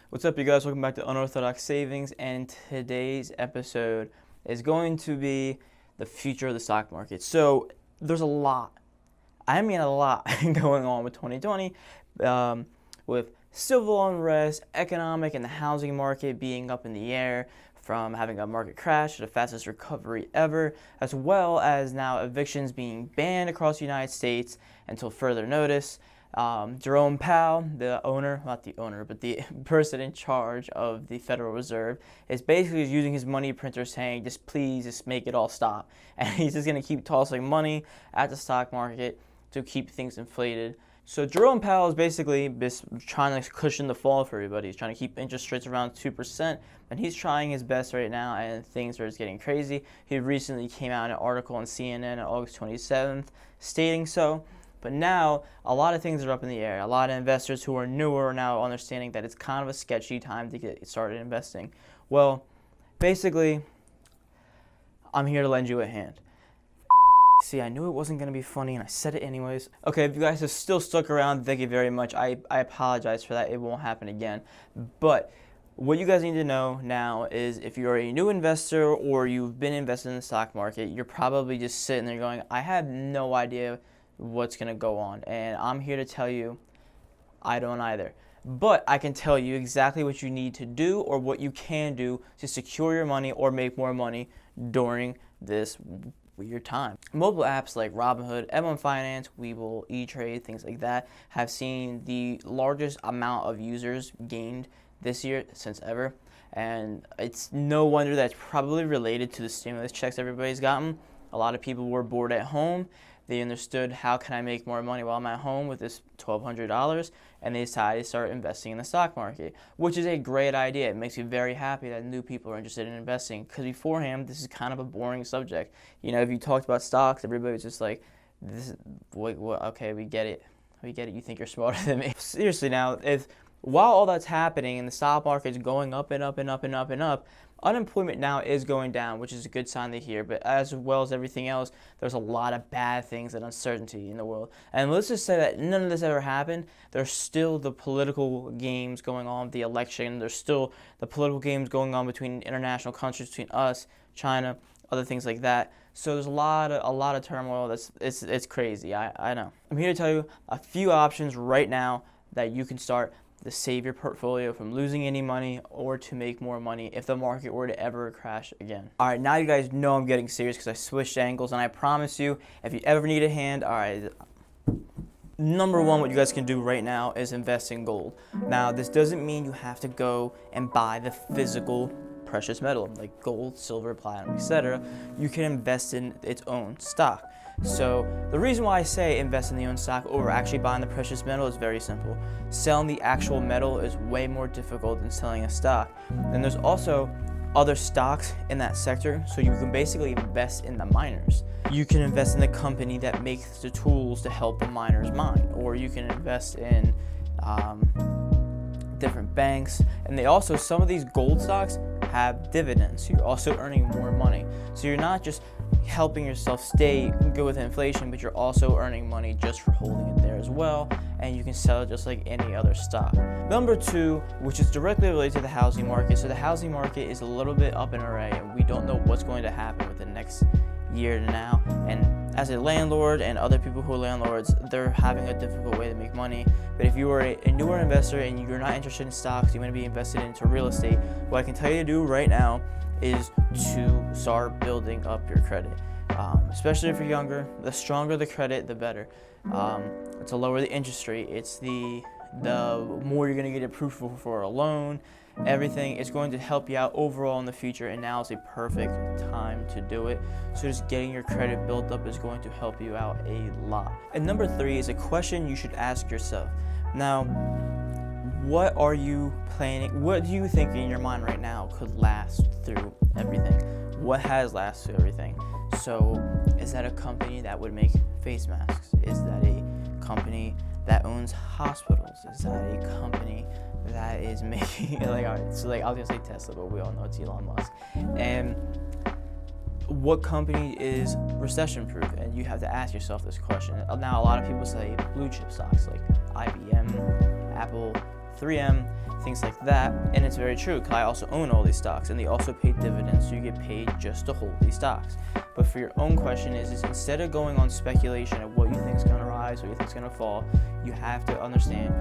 What's up, you guys? Welcome back to Unorthodox Savings, and today's episode is going to be the future of the stock market. So there's a lot, a lot going on with 2020, with civil unrest, economic and the housing market being up in the air from having a market crash to the fastest recovery ever, as well as now evictions being banned across the United States until further notice. Jerome Powell, the person in charge of the Federal Reserve, is basically using his money printer saying, just make it all stop. And he's just going to keep tossing money at the stock market to keep things inflated. So Jerome Powell is basically just trying to cushion the fall for everybody. He's trying to keep interest rates around 2%, and he's trying his best right now, and things are just getting crazy. He recently came out in an article on CNN on August 27th stating so. But now, a lot of things are up in the air. A lot of investors who are newer are now understanding that it's kind of a sketchy time to get started investing. Well, basically, I'm here to lend you a hand. See, I knew it wasn't going to be funny, and I said it anyways. Okay, if you guys have still stuck around, thank you very much. I apologize for that. It won't happen again. But what you guys need to know now is if you're a new investor or you've been invested in the stock market, you're probably just sitting there going, I have no idea what's going to go on. And I'm here to tell you, I don't either. But I can tell you exactly what you need to do or what you can do to secure your money or make more money during this weird time. Mobile apps like Robinhood, M1 Finance, Webull, E-Trade, things like that have seen the largest amount of users gained this year since ever. And it's no wonder that's probably related to the stimulus checks everybody's gotten. A lot of people were bored at home. They understood, how can I make more money while I'm at home with this $1,200, and they decided to start investing in the stock market, which is a great idea. It makes me very happy that new people are interested in investing, because beforehand, this is kind of a boring subject. You know, if you talked about stocks, everybody's just like, okay, we get it. You think you're smarter than me. Seriously now, while all that's happening and the stock market's going up and up and up and up and up, unemployment now is going down, which is a good sign to hear. But as well as everything else, there's a lot of bad things and uncertainty in the world. And let's just say that none of this ever happened. There's still the political games going on, the election. There's still the political games going on between international countries, between us, China, other things like that. So there's a lot of turmoil. It's crazy. I know. I'm here to tell you a few options right now that you can start to save your portfolio from losing any money or to make more money if the market were to ever crash again. All right, now you guys know I'm getting serious because I switched angles, and I promise you, if you ever need a hand, all right, number one, what you guys can do right now is invest in gold. Now, this doesn't mean you have to go and buy the physical precious metal like gold, silver, platinum, etc. You can invest in its own stock. So the reason why I say invest in the own stock over actually buying the precious metal is very simple. Selling the actual metal is way more difficult than selling a stock. And there's also other stocks in that sector, so you can basically invest in the miners. You can invest in the company that makes the tools to help the miners mine, or you can invest in different banks. And they also, some of these gold stocks have dividends, so you're also earning more money. So you're not just helping yourself stay good with inflation, but you're also earning money just for holding it there as well, and you can sell it just like any other stock. Number two, which is directly related to the housing market. So the housing market is a little bit up in array, and we don't know what's going to happen with the next year to now. And as a landlord and other people who are landlords, they're having a difficult way to make money. But if you are a newer investor and you're not interested in stocks, you want to be invested into real estate, what I can tell you to do right now is to start building up your credit. Especially if you're younger, the stronger the credit, the better. To lower the interest rate, it's the more you're going to get approved for a loan, everything. It's going to help you out overall in the future, and now is a perfect time to do it. So just getting your credit built up is going to help you out a lot. And number three is a question you should ask yourself. Now, what are you planning? What do you think in your mind right now could last through everything? What has lasted through everything? So, is that a company that would make face masks? Is that a company that owns hospitals? Is that a company that is making all right, so I was gonna say Tesla, but we all know it's Elon Musk. And what company is recession proof? And you have to ask yourself this question. Now, a lot of people say blue chip stocks like IBM, Apple, 3M, things like that. And it's very true, because I also own all these stocks, and they also pay dividends, so you get paid just to hold these stocks. But for your own question is instead of going on speculation of what you think is going to rise, what you think is going to fall, you have to understand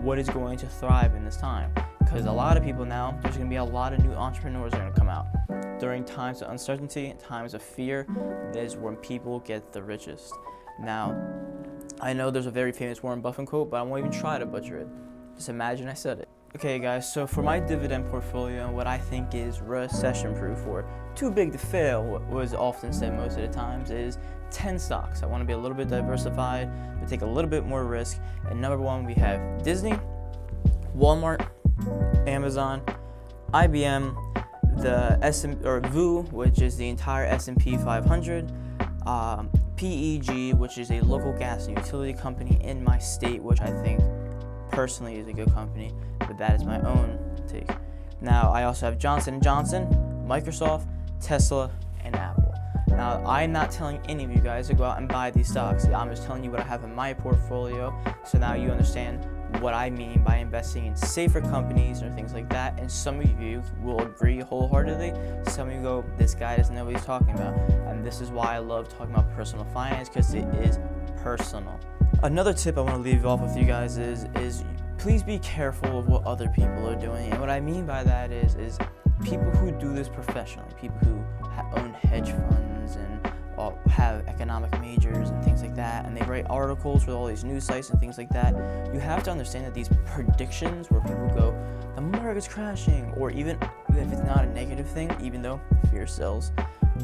what is going to thrive in this time. Because a lot of people now, there's going to be a lot of new entrepreneurs that are going to come out. During times of uncertainty, times of fear, that is when people get the richest. Now, I know there's a very famous Warren Buffett quote, but I won't even try to butcher it. Just imagine I said it. Okay guys, so for my dividend portfolio, what I think is recession-proof or too big to fail, what was often said most of the times, is 10 stocks. I want to be a little bit diversified, but take a little bit more risk. And number one, we have Disney, Walmart, Amazon, IBM, the VU, which is the entire S&P 500, PEG, which is a local gas and utility company in my state, which I think personally is a good company, but that is my own take. Now, I also have Johnson & Johnson, Microsoft, Tesla, and Apple. Now, I'm not telling any of you guys to go out and buy these stocks. I'm just telling you what I have in my portfolio, so now you understand what I mean by investing in safer companies or things like that. And some of you will agree wholeheartedly. Some of you go, this guy doesn't know what he's talking about. And this is why I love talking about personal finance, because it is personal. Another tip I want to leave off with you guys is please be careful of what other people are doing. And what I mean by that is people who do this professionally, people who own hedge funds and have economic majors and things like that, and they write articles for all these news sites and things like that. You have to understand that these predictions where people go, the market's crashing, or even if it's not a negative thing, even though fear sells,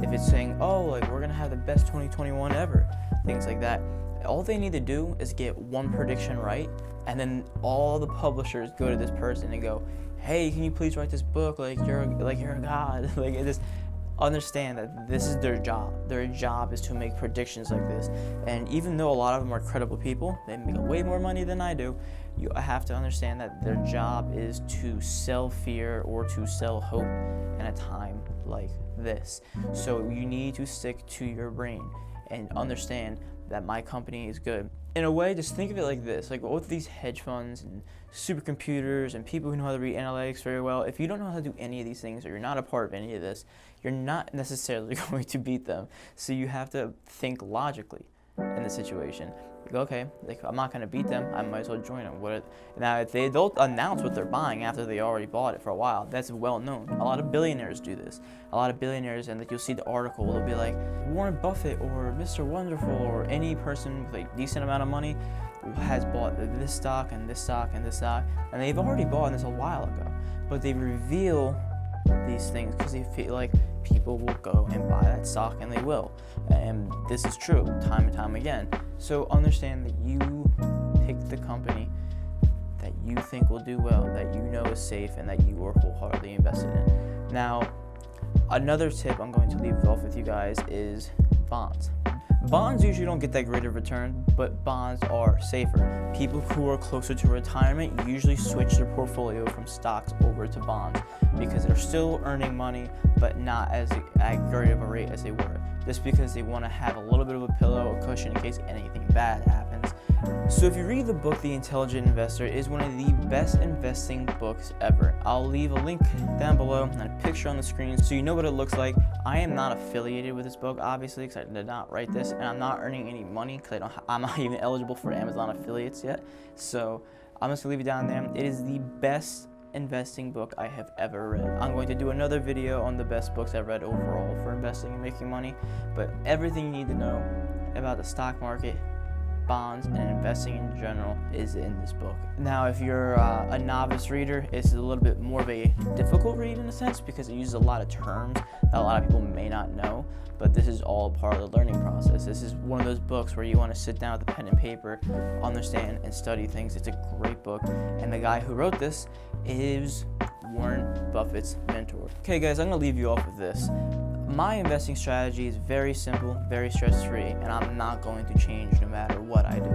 if it's saying, oh, like we're gonna have the best 2021 ever, things like that, all they need to do is get one prediction right, and then all the publishers go to this person and go, hey, can you please write this book, like you're a god. Like, it just understand that this is their job. Their job is to make predictions like this. And even though a lot of them are credible people, they make way more money than I do, you have to understand that their job is to sell fear or to sell hope in a time like this. So you need to stick to your brain and understand that my company is good. In a way, just think of it like this, like with these hedge funds and supercomputers and people who know how to read analytics very well, if you don't know how to do any of these things or you're not a part of any of this, you're not necessarily going to beat them. So you have to think logically in the situation. You go, okay, like, I'm not going to beat them, I might as well join them. Now, if they'll announce what they're buying after they already bought it for a while, that's well known. A lot of billionaires do this. A lot of billionaires, and like you'll see the article, they'll be like, Warren Buffett or Mr. Wonderful or any person with a decent amount of money has bought this stock and this stock and this stock, and they've already bought this a while ago. But they reveal these things because they feel like people will go and buy that stock, and they will. And this is true time and time again. So understand that you pick the company that you think will do well, that you know is safe, and that you are wholeheartedly invested in. Now, another tip I'm going to leave off with you guys is bonds. Bonds usually don't get that great of return, but bonds are safer. People who are closer to retirement usually switch their portfolio from stocks over to bonds because they're still earning money, but not at great of a rate as they were. Just because they want to have a little bit of a pillow, a cushion in case anything bad happens. So if you read the book The Intelligent Investor, it is one of the best investing books ever. I'll leave a link down below and a picture on the screen so you know what it looks like. I am not affiliated with this book, obviously, because I did not write this, and I'm not earning any money because I'm not even eligible for Amazon affiliates yet. So I'm just gonna leave it down there. It is the best investing book I have ever read. I'm going to do another video on the best books I've read overall for investing and making money, but everything you need to know about the stock market, bonds, and investing in general is in this book. Now, if you're a novice reader, it's a little bit more of a difficult read in a sense because it uses a lot of terms that a lot of people may not know, but this is all part of the learning process. This is one of those books where you want to sit down with a pen and paper, understand and study things. It's a great book, and the guy who wrote this is Warren Buffett's mentor. Okay guys, I'm gonna leave you off with this. My investing strategy is very simple, very stress-free, and I'm not going to change no matter what I do.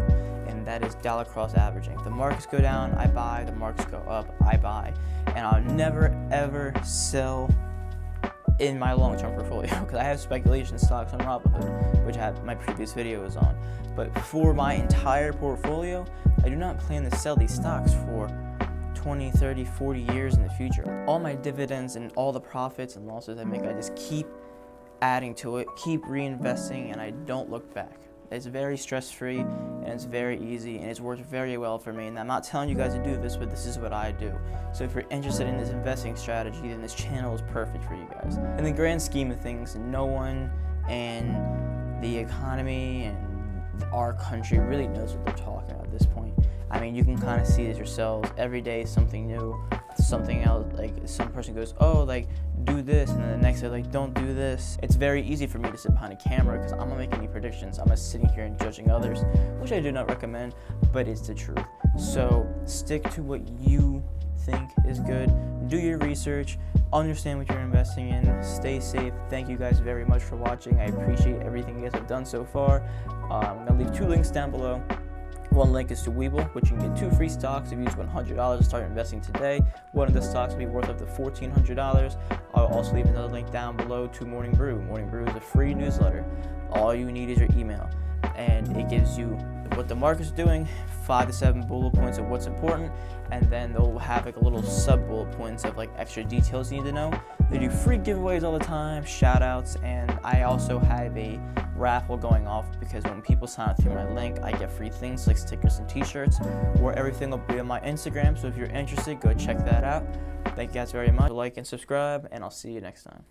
And that is dollar cost averaging. If the markets go down, I buy. The markets go up, I buy. And I'll never ever sell in my long-term portfolio because I have speculation stocks on Robinhood, which I have my previous videos on. But for my entire portfolio, I do not plan to sell these stocks for 20, 30, 40 years in the future. All my dividends and all the profits and losses I make, I just keep adding to it, keep reinvesting, and I don't look back. It's very stress-free, and it's very easy, and it's worked very well for me. And I'm not telling you guys to do this, but this is what I do. So if you're interested in this investing strategy, then this channel is perfect for you guys. In the grand scheme of things, no one in the economy and our country really knows what they're talking about at this point. I mean, you can kind of see this yourselves. Every day something new, something else. Like some person goes, oh, like do this, and then the next day like don't do this. It's very easy for me to sit behind a camera because I'm not making any predictions. I'm just sitting here and judging others, which I do not recommend, but it's the truth. So stick to what you think is good. Do your research. Understand what you're investing in. Stay safe. Thank you guys very much for watching. I appreciate everything you guys have done so far. I'm gonna leave 2 links down below. One link is to Webull, which you can get 2 free stocks if you use $100 to start investing today. One of the stocks will be worth up to $1,400. I'll also leave another link down below to Morning Brew. Morning Brew is a free newsletter. All you need is your email, and it gives you what the market's doing, 5 to 7 bullet points of what's important, and then they'll have like a little sub bullet points of like extra details you need to know. They do free giveaways all the time, shout outs, and I also have a raffle going off because when people sign up through my link, I get free things like stickers and t-shirts, where everything will be on my Instagram. So if you're interested, go check that out. Thank you guys very much. Like and subscribe, and I'll see you next time.